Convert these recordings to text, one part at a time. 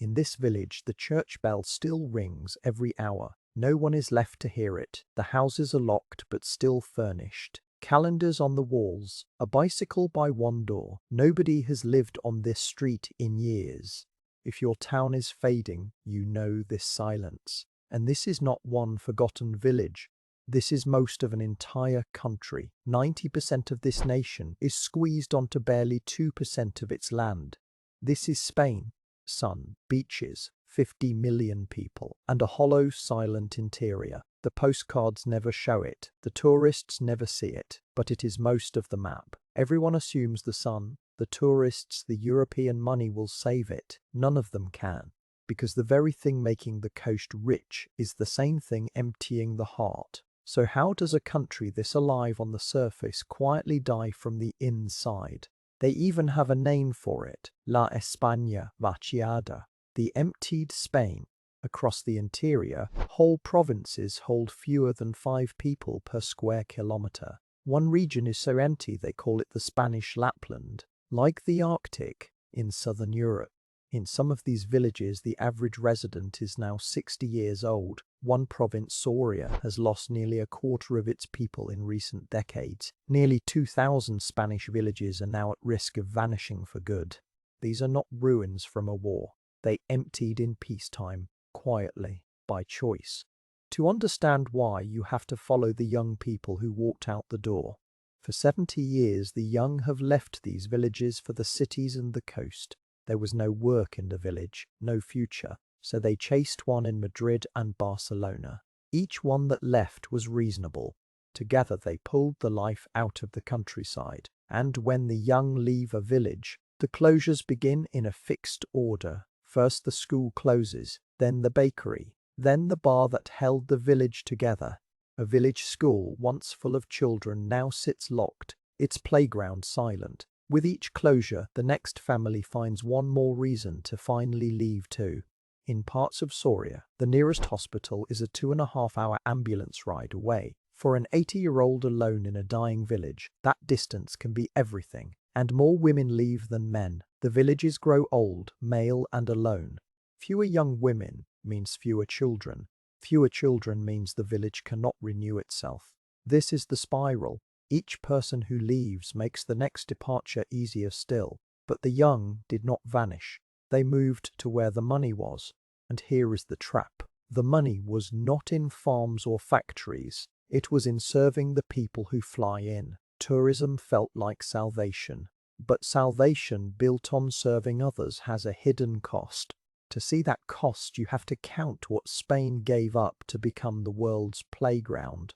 In this village, the church bell still rings every hour. No one is left to hear it. The houses are locked but still furnished. Calendars on the walls, a bicycle by one door. Nobody has lived on this street in years. If your town is fading, you know this silence. And this is not one forgotten village. This is most of an entire country. 90% of this nation is squeezed onto barely 2% of its land. This is Spain. Sun, beaches, 50 million people, and a hollow, silent interior. The postcards never show it, the tourists never see it, but it is most of the map. Everyone assumes the sun, the tourists, the European money will save it. None of them can, because the very thing making the coast rich is the same thing emptying the heart. So how does a country this alive on the surface quietly die from the inside? They even have a name for it, La España vaciada, the emptied Spain. Across the interior, whole provinces hold fewer than 5 people per square kilometre. One region is so empty they call it the Spanish Lapland, like the Arctic in southern Europe. In some of these villages, the average resident is now 60 years old. One province, Soria, has lost nearly a quarter of its people in recent decades. Nearly 2,000 Spanish villages are now at risk of vanishing for good. These are not ruins from a war. They emptied in peacetime, quietly, by choice. To understand why, you have to follow the young people who walked out the door. For 70 years, the young have left these villages for the cities and the coast. There was no work in the village, no future, so they chased one in Madrid and Barcelona. Each one that left was reasonable. Together they pulled the life out of the countryside. And when the young leave a village, the closures begin in a fixed order. First the school closes, then the bakery, then the bar that held the village together. A village school, once full of children, now sits locked, its playground silent. With each closure, the next family finds one more reason to finally leave too. In parts of Soria, the nearest hospital is a 2.5-hour ambulance ride away. For an 80-year-old alone in a dying village, that distance can be everything. And more women leave than men. The villages grow old, male and alone. Fewer young women means fewer children. Fewer children means the village cannot renew itself. This is the spiral. Each person who leaves makes the next departure easier still. But the young did not vanish. They moved to where the money was. And here is the trap. The money was not in farms or factories. It was in serving the people who fly in. Tourism felt like salvation. But salvation built on serving others has a hidden cost. To see that cost, you have to count what Spain gave up to become the world's playground.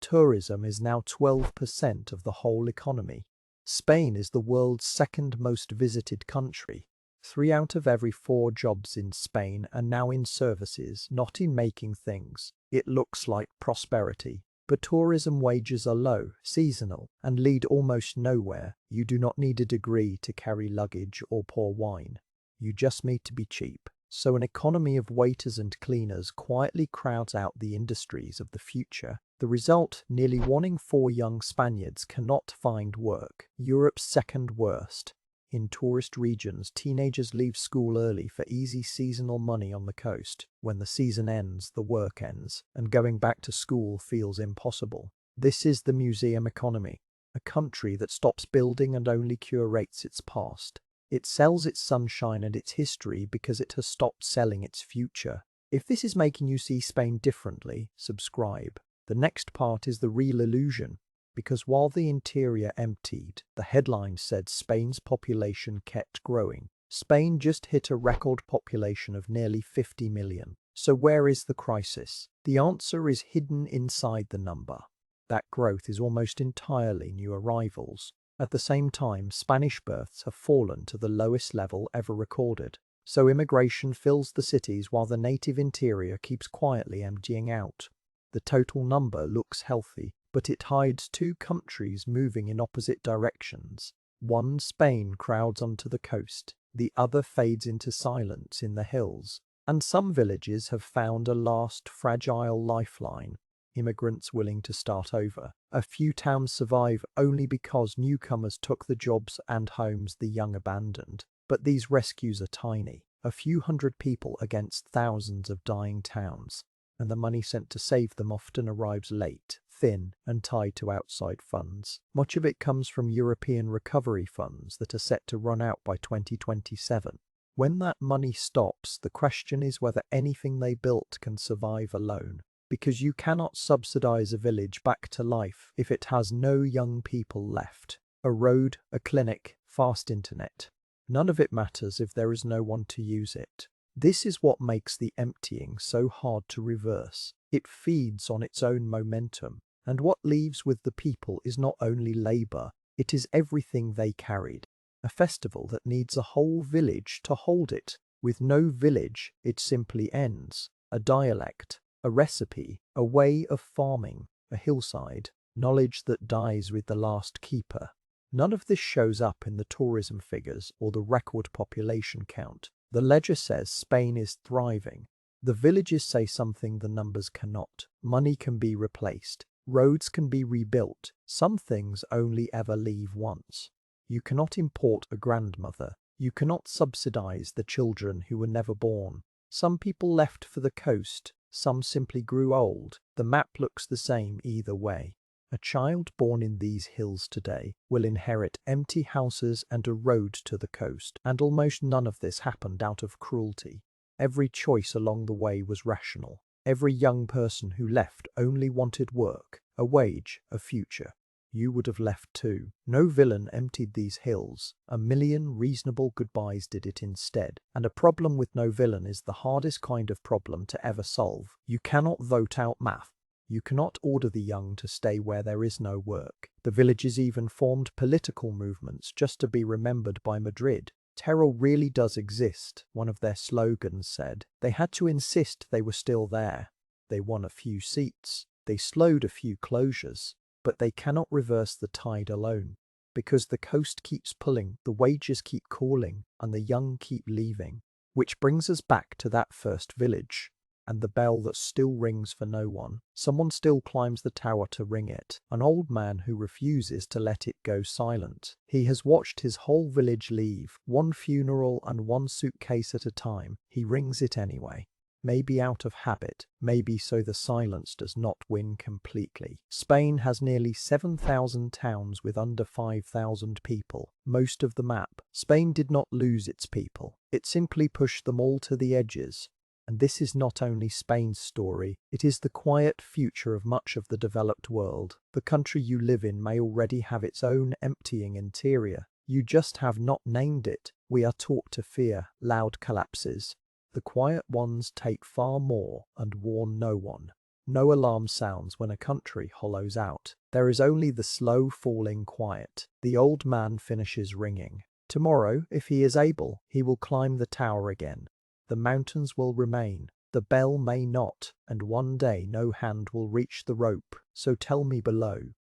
Tourism is now 12% of the whole economy. Spain is the world's second most visited country. 3 out of every 4 jobs in Spain are now in services, not in making things. It looks like prosperity. But tourism wages are low, seasonal, and lead almost nowhere. You do not need a degree to carry luggage or pour wine. You just need to be cheap. So an economy of waiters and cleaners quietly crowds out the industries of the future. The result, nearly 1 in 4 young Spaniards cannot find work. Europe's second worst. In tourist regions, teenagers leave school early for easy seasonal money on the coast. When the season ends, the work ends, and going back to school feels impossible. This is the museum economy, a country that stops building and only curates its past. It sells its sunshine and its history because it has stopped selling its future. If this is making you see Spain differently, subscribe. The next part is the real illusion. Because while the interior emptied, the headline said Spain's population kept growing. Spain just hit a record population of nearly 50 million. So where is the crisis? The answer is hidden inside the number. That growth is almost entirely new arrivals. At the same time, Spanish births have fallen to the lowest level ever recorded. So immigration fills the cities while the native interior keeps quietly emptying out. The total number looks healthy, but it hides 2 countries moving in opposite directions. One, Spain, crowds onto the coast. The other fades into silence in the hills. And some villages have found a last fragile lifeline. Immigrants willing to start over. A few towns survive only because newcomers took the jobs and homes the young abandoned. But these rescues are tiny. a few hundred people against thousands of dying towns, and the money sent to save them often arrives late, thin, and tied to outside funds. Much of it comes from European recovery funds that are set to run out by 2027. When that money stops, the question is whether anything they built can survive alone. Because you cannot subsidize a village back to life if it has no young people left. A road, a clinic, fast internet. None of it matters if there is no one to use it. This is what makes the emptying so hard to reverse. It feeds on its own momentum, and what leaves with the people is not only labor, it is everything they carried. A festival that needs a whole village to hold it. With no village, it simply ends. A dialect, a recipe, a way of farming, a hillside, knowledge that dies with the last keeper. None of this shows up in the tourism figures or the record population count. The ledger says Spain is thriving. The villages say something the numbers cannot. Money can be replaced. Roads can be rebuilt. Some things only ever leave once. You cannot import a grandmother. You cannot subsidize the children who were never born. Some people left for the coast. Some simply grew old. The map looks the same either way. A child born in these hills today will inherit empty houses and a road to the coast, and almost none of this happened out of cruelty. Every choice along the way was rational. Every young person who left only wanted work, a wage, a future. You would have left too. No villain emptied these hills. A million reasonable goodbyes did it instead. And a problem with no villain is the hardest kind of problem to ever solve. You cannot vote out math. You cannot order the young to stay where there is no work. The villages even formed political movements just to be remembered by Madrid. Terror really does exist, one of their slogans said. They had to insist they were still there. They won a few seats. They slowed a few closures. But they cannot reverse the tide alone. Because the coast keeps pulling, the wages keep calling, and the young keep leaving. Which brings us back to that first village. And the bell that still rings for no one. Someone still climbs the tower to ring it. An old man who refuses to let it go silent. He has watched his whole village leave, one funeral and one suitcase at a time. He rings it anyway. Maybe out of habit, maybe so the silence does not win completely. Spain has nearly 7,000 towns with under 5,000 people, most of the map. Spain did not lose its people, it simply pushed them all to the edges. And this is not only Spain's story, it is the quiet future of much of the developed world. The country you live in may already have its own emptying interior. You just have not named it. We are taught to fear loud collapses. The quiet ones take far more and warn no one. No alarm sounds when a country hollows out. There is only the slow falling quiet. The old man finishes ringing. Tomorrow, if he is able, he will climb the tower again. The mountains will remain. The bell may not, and one day no hand will reach the rope. So tell me below,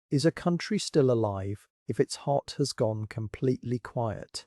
is a country still alive if its heart has gone completely quiet?